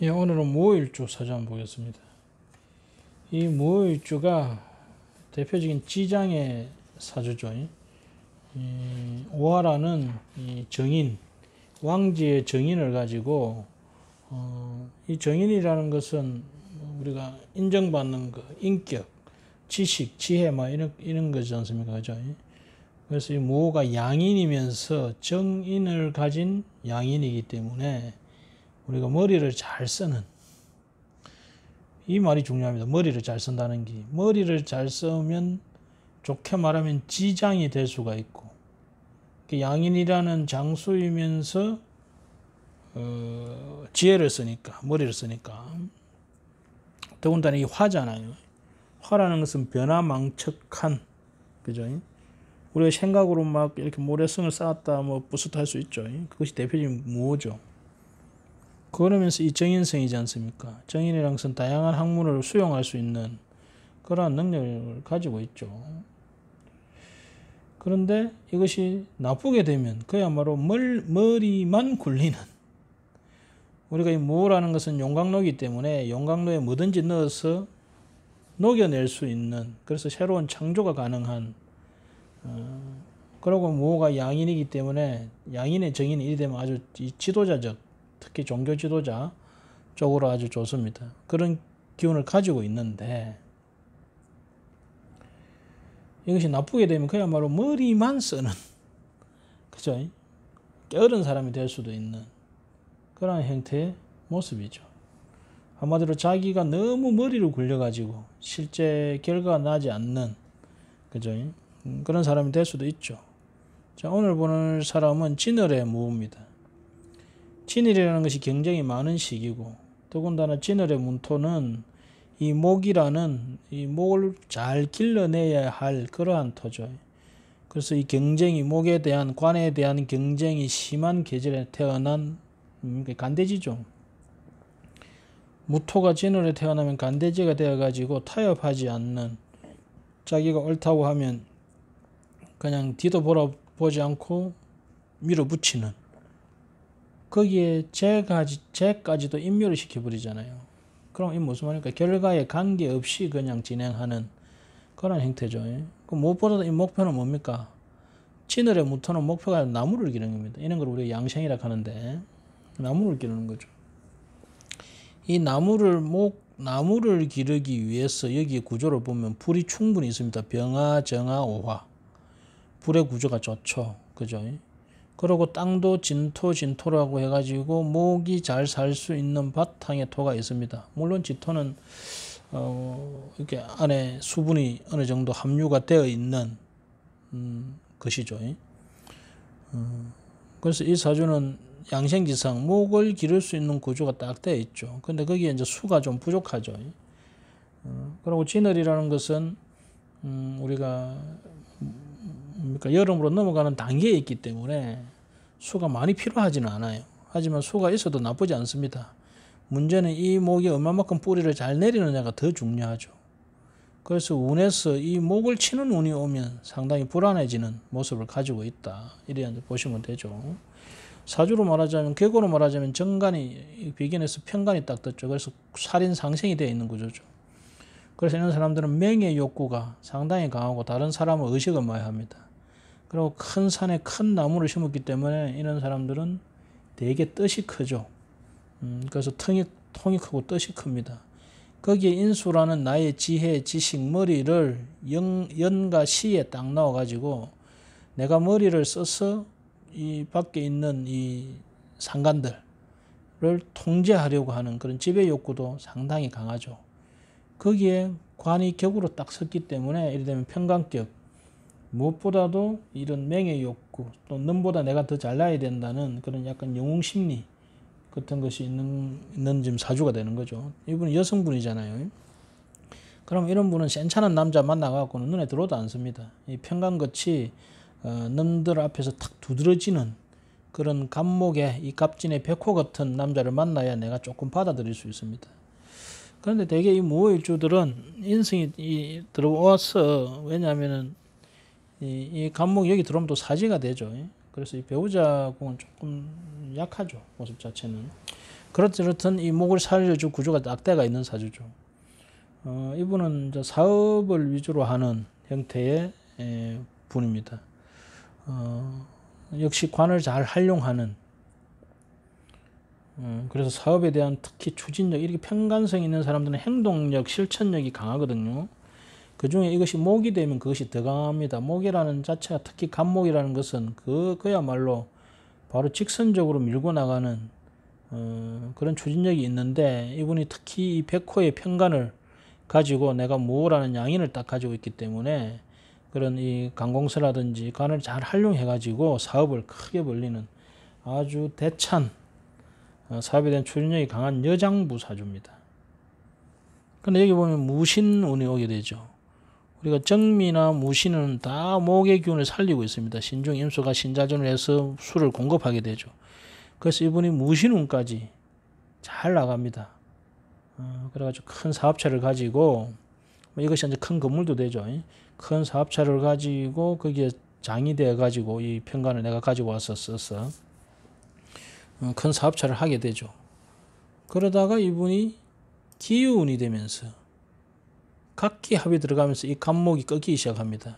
예, 오늘은 무오일주 사주 한번 보겠습니다. 이 무오일주가 대표적인 지장의 사주죠. 이 오하라는 이 정인, 왕지의 정인을 가지고 이 정인이라는 것은 우리가 인정받는 그 인격, 지식, 지혜 막 이런 거지 않습니까? 그죠? 그래서 이 무오가 양인이면서 정인을 가진 양인이기 때문에 우리가 머리를 잘 쓰는, 이 말이 중요합니다. 머리를 잘 쓴다는 게. 머리를 잘 쓰면 좋게 말하면 지장이 될 수가 있고, 양인이라는 장수이면서 지혜를 쓰니까, 머리를 쓰니까. 더군다나 이 화잖아요. 화라는 것은 변화망측한, 그죠? 우리가 생각으로 막 이렇게 모래성을 쌓았다, 뭐 부스트 할 수 있죠. 그것이 대표적인 무오죠. 그러면서 이 정인성이지 않습니까? 정인이라는 것은 다양한 학문을 수용할 수 있는 그러한 능력을 가지고 있죠. 그런데 이것이 나쁘게 되면 그야말로 머리만 굴리는, 우리가 이 무오라는 것은 용광로이기 때문에 용광로에 뭐든지 넣어서 녹여낼 수 있는, 그래서 새로운 창조가 가능한, 그리고 무오가 양인이기 때문에 양인의 정인이 이리 되면 아주 지도자적, 특히 종교 지도자 쪽으로 아주 좋습니다. 그런 기운을 가지고 있는데, 이것이 나쁘게 되면 그야말로 머리만 쓰는, 그죠? 게으른 사람이 될 수도 있는 그런 형태의 모습이죠. 한마디로 자기가 너무 머리를 굴려가지고 실제 결과가 나지 않는, 그죠? 그런 사람이 될 수도 있죠. 자, 오늘 보는 사람은 진월의 무오입니다. 진월이라는 것이 굉장히 많은 시기고, 더군다나 진월의 문토는 이 목이라는 이 목을 잘 길러내야 할 그러한 토죠. 그래서 이 경쟁이, 목에 대한, 관에 대한 경쟁이 심한 계절에 태어난 간대지죠. 무토가 진월에 태어나면 간대지가 되어가지고 타협하지 않는, 자기가 옳다고 하면 그냥 뒤도 보지 않고 밀어붙이는, 거기에 쟤까지도 인멸을 시켜버리잖아요. 그럼 이 무슨 말입니까? 결과에 관계없이 그냥 진행하는 그런 형태죠. 무엇보다도 이 목표는 뭡니까? 진월의 무토는 목표가 나무를 기르는 겁니다. 이런 걸 우리가 양생이라 하는데, 나무를 기르는 거죠. 이 나무를 기르기 위해서 여기 구조를 보면 불이 충분히 있습니다. 병화, 정화, 오화. 불의 구조가 좋죠. 그죠? 그리고 땅도 진토라고 해가지고 목이 잘 살 수 있는 바탕에 토가 있습니다. 물론 지토는 이렇게 안에 수분이 어느 정도 함유가 되어 있는 것이죠. 그래서 이 사주는 양생지상 목을 기를 수 있는 구조가 딱 되어 있죠. 근데 거기에 이제 수가 좀 부족하죠. 그리고 진월이라는 것은 우리가 그러니까 여름으로 넘어가는 단계에 있기 때문에 수가 많이 필요하지는 않아요. 하지만 수가 있어도 나쁘지 않습니다. 문제는 이 목이 얼마만큼 뿌리를 잘 내리느냐가 더 중요하죠. 그래서 운에서 이 목을 치는 운이 오면 상당히 불안해지는 모습을 가지고 있다. 이래 보시면 되죠. 사주로 말하자면, 격으로 말하자면 정간이 비견해서 편간이 딱 떴죠. 그래서 살인 상생이 되어 있는 구조죠. 그래서 이런 사람들은 명예 욕구가 상당히 강하고 다른 사람을 의식을 많이 합니다. 그리고 큰 산에 큰 나무를 심었기 때문에 이런 사람들은 되게 뜻이 크죠. 그래서 통이 크고 뜻이 큽니다. 거기에 인수라는 나의 지혜, 지식, 머리를 연과 시에 딱 넣어가지고 내가 머리를 써서 이 밖에 있는 이 상관들을 통제하려고 하는 그런 지배 욕구도 상당히 강하죠. 거기에 관이 격으로 딱 섰기 때문에 이래 되면 편관격, 무엇보다도 이런 명예 욕구, 또 남보다 내가 더 잘나야 된다는 그런 약간 영웅심리 같은 것이 있는 지금 사주가 되는 거죠. 이분은 여성분이잖아요. 그럼 이런 분은 센찬한 남자 만나갖고는 눈에 들어오도 않습니다. 이 편관같이 남들 앞에서 탁 두드러지는 그런 갑목에 이 갑진의 백호 같은 남자를 만나야 내가 조금 받아들일 수 있습니다. 그런데 대개 이 무오일주들은 인성이 들어와서, 왜냐하면은 이 갑목이 여기 들어오면 또 사지가 되죠. 그래서 이 배우자공은 조금 약하죠. 모습 자체는. 그렇든 이 목을 살려줄 구조가 낙대가 있는 사주죠. 이분은 이제 사업을 위주로 하는 형태의 분입니다. 역시 관을 잘 활용하는, 그래서 사업에 대한 특히 추진력, 이렇게 편관성 있는 사람들은 행동력, 실천력이 강하거든요. 그 중에 이것이 목이 되면 그것이 더 강합니다. 목이라는 자체가, 특히 간목이라는 것은 그야말로 바로 직선적으로 밀고 나가는 그런 추진력이 있는데, 이분이 특히 이 백호의 편관을 가지고 내가 뭐라는 양인을 딱 가지고 있기 때문에 그런 이 관공서라든지 관을 잘 활용해 가지고 사업을 크게 벌리는 아주 대찬, 사업에 대한 추진력이 강한 여장부 사주입니다. 근데 여기 보면 무신운이 오게 되죠. 우리가 정미나 무신은 다 목의 기운을 살리고 있습니다. 신중 임수가 신자전을 해서 수를 공급하게 되죠. 그래서 이분이 무신운까지 잘 나갑니다. 그래가지고 큰 사업체를 가지고, 이것이 이제 큰 건물도 되죠. 큰 사업체를 가지고 거기에 장이 되어 가지고 이 편관을 내가 가지고 와서 써서 큰 사업체를 하게 되죠. 그러다가 이분이 기운이 되면서 각기 합이 들어가면서 이 간목이 꺾이기 시작합니다.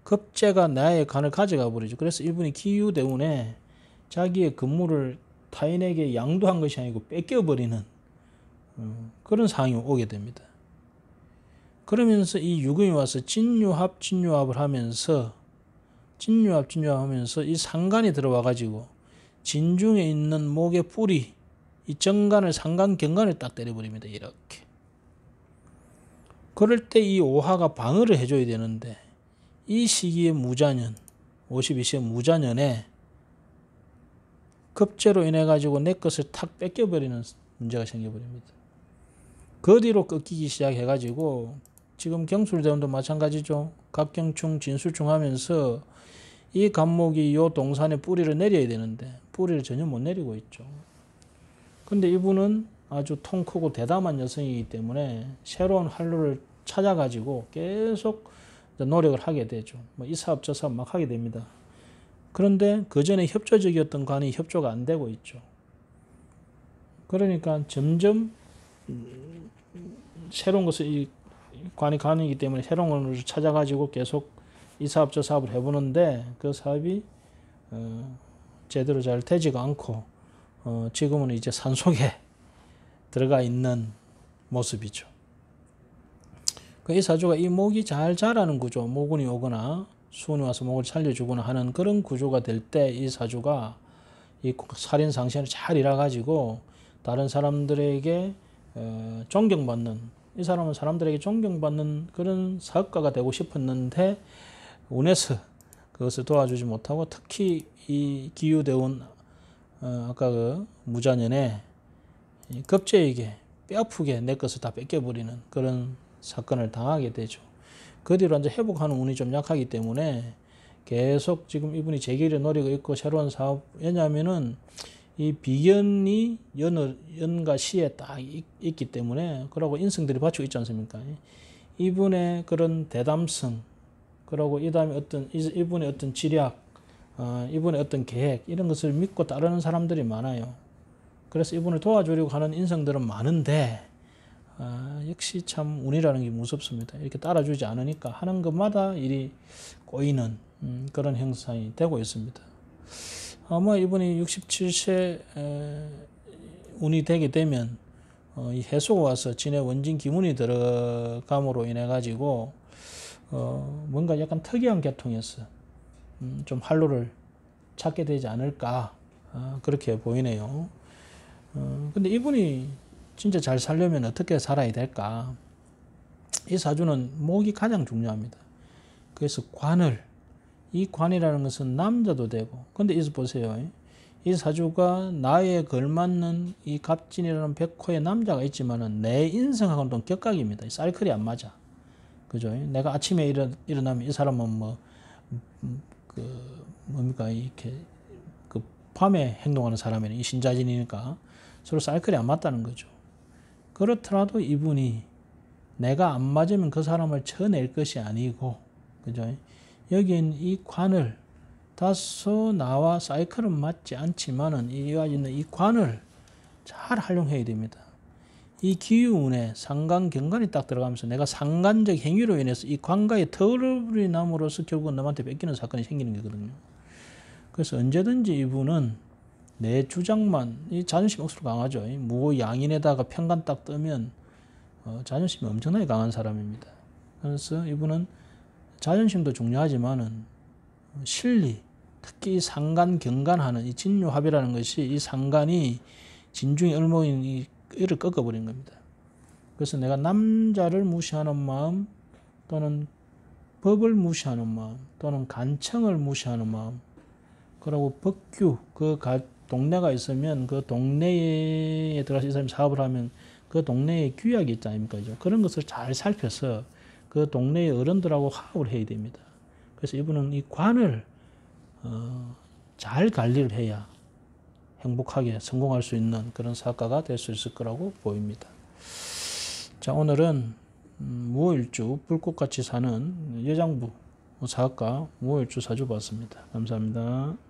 급제가 나의 간을 가져가 버리죠. 그래서 이분이 기유대운에 자기의 근무를 타인에게 양도한 것이 아니고 뺏겨버리는 그런 상황이 오게 됩니다. 그러면서 이 유금이 와서 진유합을 하면서 진유합하면서 이 상간이 들어와 가지고 진중에 있는 목의 뿌리, 이 정간을, 상간 경간을 딱 때려버립니다. 이렇게. 그럴 때 이 오화가 방어를 해줘야 되는데, 이 시기에 무자년, 52시에 무자년에 급제로 인해 가지고 내 것을 탁 뺏겨버리는 문제가 생겨버립니다. 그 뒤로 꺾이기 시작해 가지고 지금 경술대원도 마찬가지죠. 갑경충, 진술충 하면서 이 간목이 요 동산에 뿌리를 내려야 되는데 뿌리를 전혀 못 내리고 있죠. 근데 이분은 아주 통 크고 대담한 여성이기 때문에 새로운 활로를 찾아가지고 계속 노력을 하게 되죠. 이 사업 저 사업 막 하게 됩니다. 그런데 그 전에 협조적이었던 관이 협조가 안 되고 있죠. 그러니까 점점 새로운 것을, 이 관이 관이기 때문에 새로운 것을 찾아가지고 계속 이 사업 저 사업을 해보는데 그 사업이 제대로 잘 되지가 않고 지금은 이제 산속에 들어가 있는 모습이죠. 이 사주가 이 목이 잘 자라는 구조, 모군이 오거나 수운이 와서 목을 살려주거나 하는 그런 구조가 될 때 이 사주가 이 살인상신을 잘 일해가지고 다른 사람들에게 존경받는, 이 사람은 사람들에게 존경받는 그런 사업가가 되고 싶었는데 운에서 그것을 도와주지 못하고, 특히 이 기유대운 아까 그 무자년에 급제에게 뼈아프게 내 것을 다 뺏겨버리는 그런 사건을 당하게 되죠. 그 뒤로 이제 회복하는 운이 좀 약하기 때문에 계속 지금 이분이 재기를 노리고 있고 새로운 사업, 왜냐하면은 이 비견이 연과 시에 딱 있기 때문에, 그러고 인성들이 받치고 있지 않습니까? 이분의 그런 대담성, 그러고 이 다음에 이분의 어떤 지략, 이분의 어떤 계획, 이런 것을 믿고 따르는 사람들이 많아요. 그래서 이분을 도와주려고 하는 인성들은 많은데 역시 참 운이라는 게 무섭습니다. 이렇게 따라주지 않으니까 하는 것마다 일이 꼬이는 그런 형상이 되고 있습니다. 아마 이분이 67세 운이 되게 되면 이 해수가 와서 진의 원진 기문이 들어감으로 인해 가지고 뭔가 약간 특이한 계통에서 좀 활로를 찾게 되지 않을까, 그렇게 보이네요. 근데 이분이 진짜 잘 살려면 어떻게 살아야 될까? 이 사주는 목이 가장 중요합니다. 그래서 이 관이라는 것은 남자도 되고, 근데 이서 보세요. 이 사주가 나에 걸맞는 이 갑진이라는 백호의 남자가 있지만은 내 인성하고는 또 격각입니다. 사이클이 안 맞아. 그죠? 내가 아침에 일어나면 이 사람은 뭡니까? 이렇게 그 밤에 행동하는 사람이네. 이 신자진이니까 서로 사이클이 안 맞다는 거죠. 그렇더라도 이분이 내가 안 맞으면 그 사람을 쳐낼 것이 아니고, 그죠? 여기는 이 관을 다소 나와 사이클은 맞지 않지만은 이와 있는 이 관을 잘 활용해야 됩니다. 이 기운에 상간 경간이 딱 들어가면서 내가 상간적 행위로 인해서 이 관가에 터울이 남으로써 결국은 남한테 뺏기는 사건이 생기는 거거든요. 그래서 언제든지 이분은 내 주장만, 이 자존심 억수로 강하죠. 무양인에다가 편간 딱 뜨면 자존심이 엄청나게 강한 사람입니다. 그래서 이분은 자존심도 중요하지만은 실리, 특히 상간 경간하는 이 진유합이라는 것이 이 상간이 진중에 을목인 이를 꺾어버린 겁니다. 그래서 내가 남자를 무시하는 마음 또는 법을 무시하는 마음 또는 간청을 무시하는 마음, 그리고 법규, 그 동네가 있으면 그 동네에 들어가서 이 사람이 사업을 하면 그 동네에 규약이 있지 않습니까? 그런 것을 잘 살펴서 그 동네의 어른들하고 화합을 해야 됩니다. 그래서 이분은 이 관을 잘 관리를 해야 행복하게 성공할 수 있는 그런 사업가가 될 수 있을 거라고 보입니다. 자, 오늘은 무오일주 불꽃같이 사는 여장부 사업가 무오일주 사주 봤습니다. 감사합니다.